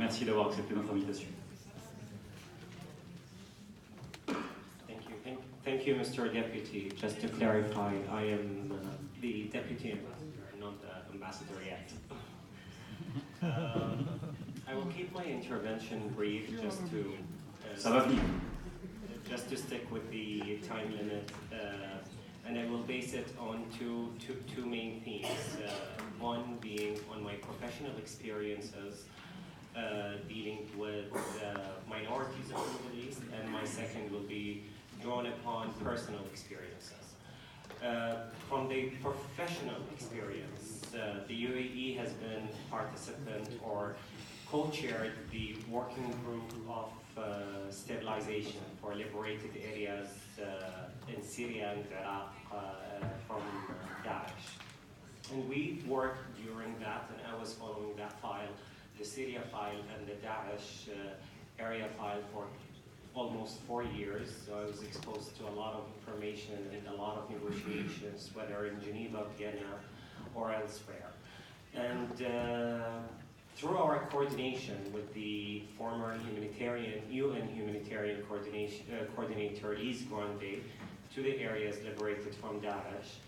merci d'avoir accepté notre invitation. Thank you, Mr. Deputy. Just to clarify, I am the Deputy Ambassador, not the Ambassador yet. I will keep my intervention brief just to stick with the time limit, and I will base it on two main themes. One being on my professional experiences dealing with minorities in the Middle East, and my second will be drawn upon personal experiences. From the professional experience, the UAE has been participant or co-chaired the working group of stabilization for liberated areas in Syria and Iraq from Daesh. And we worked during that, and I was following that file, the Syria file and the Daesh area file for almost 4 years. So I was exposed to a lot of information and a lot of negotiations, whether in Geneva, Vienna, or elsewhere. And through our coordination with the former UN humanitarian coordinator Liz Grande to the areas liberated from Daesh,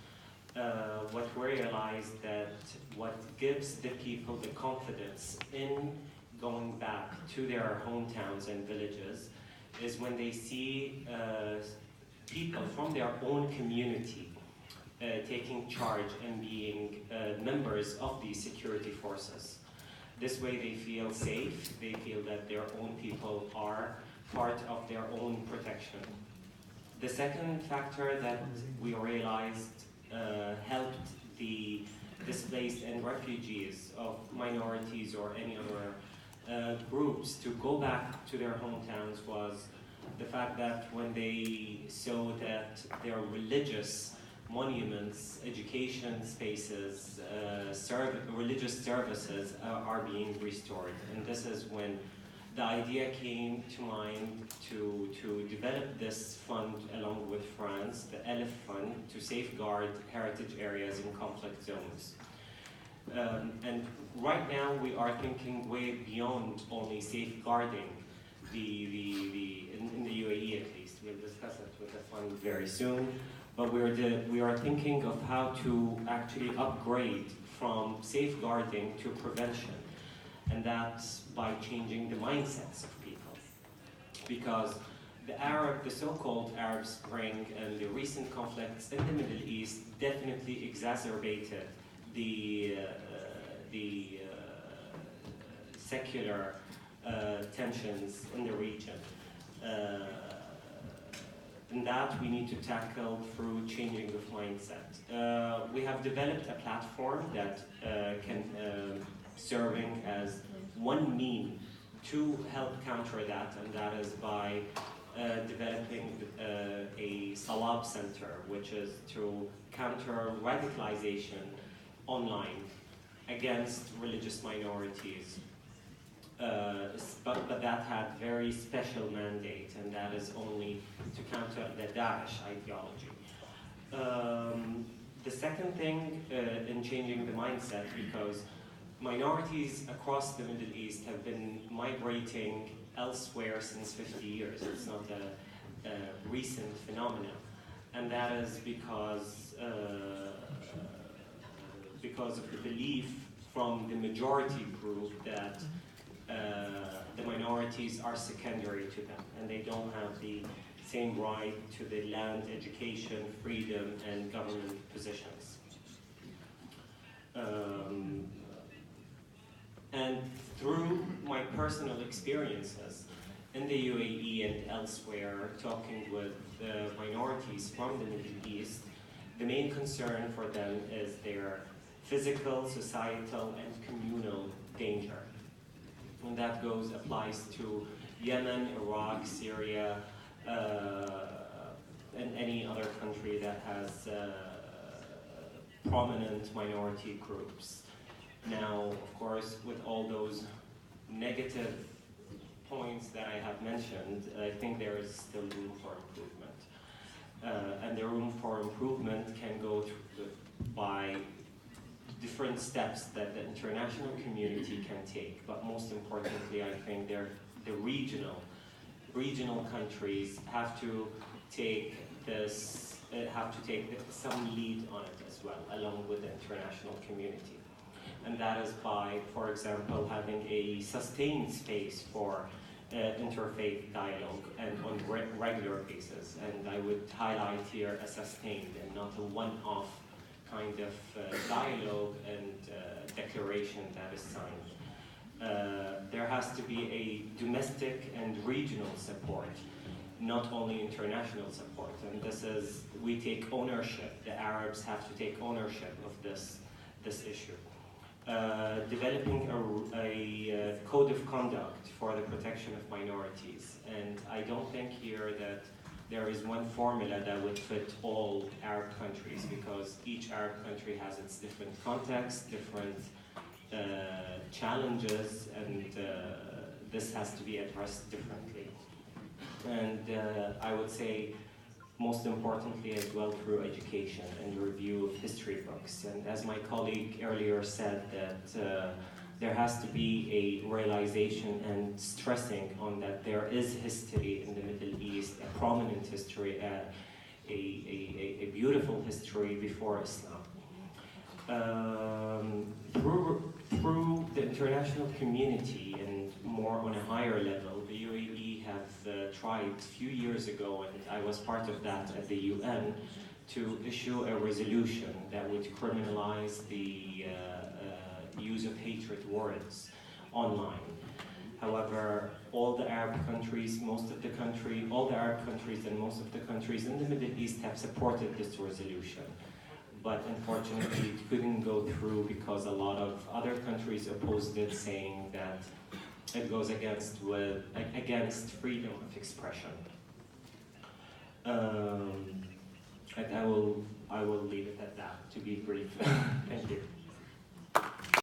what we realized that what gives the people the confidence in going back to their hometowns and villages is when they see people from their own community taking charge and being members of the security forces. This way they feel safe, they feel that their own people are part of their own protection. The second factor that we realized helped the displaced and refugees of minorities or any other groups to go back to their hometowns was the fact that when they saw that their religious monuments, education spaces, religious services are being restored. And this is when the idea came to mind to develop this fund along with France, the ELF Fund, to safeguard heritage areas in conflict zones. And right now we are thinking way beyond only safeguarding in the UAE at least. We'll discuss it with the fund very soon. But we are thinking of how to actually upgrade from safeguarding to prevention. And that's by changing the mindsets of people. Because the so-called Arab Spring and the recent conflicts in the Middle East definitely exacerbated the secular tensions in the region. And that we need to tackle through changing the mindset. We have developed a platform that can serving as one mean to help counter that, and that is by developing a Sawab Center, which is to counter radicalization online against religious minorities. But that had very special mandate, and that is only to counter the Daesh ideology. The second thing in changing the mindset, because minorities across the Middle East have been migrating elsewhere since 50 years. It's not a recent phenomenon, and that is because of the belief from the majority group that the minorities are secondary to them, and they don't have the same right to the land, education, freedom, and government positions. And through my personal experiences in the UAE and elsewhere, talking with minorities from the Middle East, the main concern for them is their physical, societal, and communal danger. And that applies to Yemen, Iraq, Syria, and any other country that has prominent minority groups. Now, of course, with all those negative points that I have mentioned, I think there is still room for improvement. And the room for improvement can go by different steps that the international community can take, but most importantly, I think the regional countries have to take some lead on it as well, along with the international community. And that is by, for example, having a sustained space for interfaith dialogue and on regular basis. And I would highlight here a sustained and not a one-off kind of dialogue and declaration that is signed. There has to be a domestic and regional support, not only international support. And this is, we take ownership. The Arabs have to take ownership of this issue. Developing a code of conduct for the protection of minorities. And I don't think here that there is one formula that would fit all Arab countries, because each Arab country has its different context, different challenges, and this has to be addressed differently. And I would say, most importantly as well, through education and review of history books. And as my colleague earlier said, that there has to be a realization and stressing on that there is history in the Middle East, a prominent history, a beautiful history before Islam. Through the international community and more on a higher level, the UAE have tried a few years ago, and I was part of that at the UN, to issue a resolution that would criminalize the use of hatred words online. However, all the Arab countries, all the Arab countries and most of the countries in the Middle East have supported this resolution. But unfortunately, it couldn't go through because a lot of other countries opposed it, saying that it goes against freedom of expression. And I will leave it at that, to be brief. Thank you.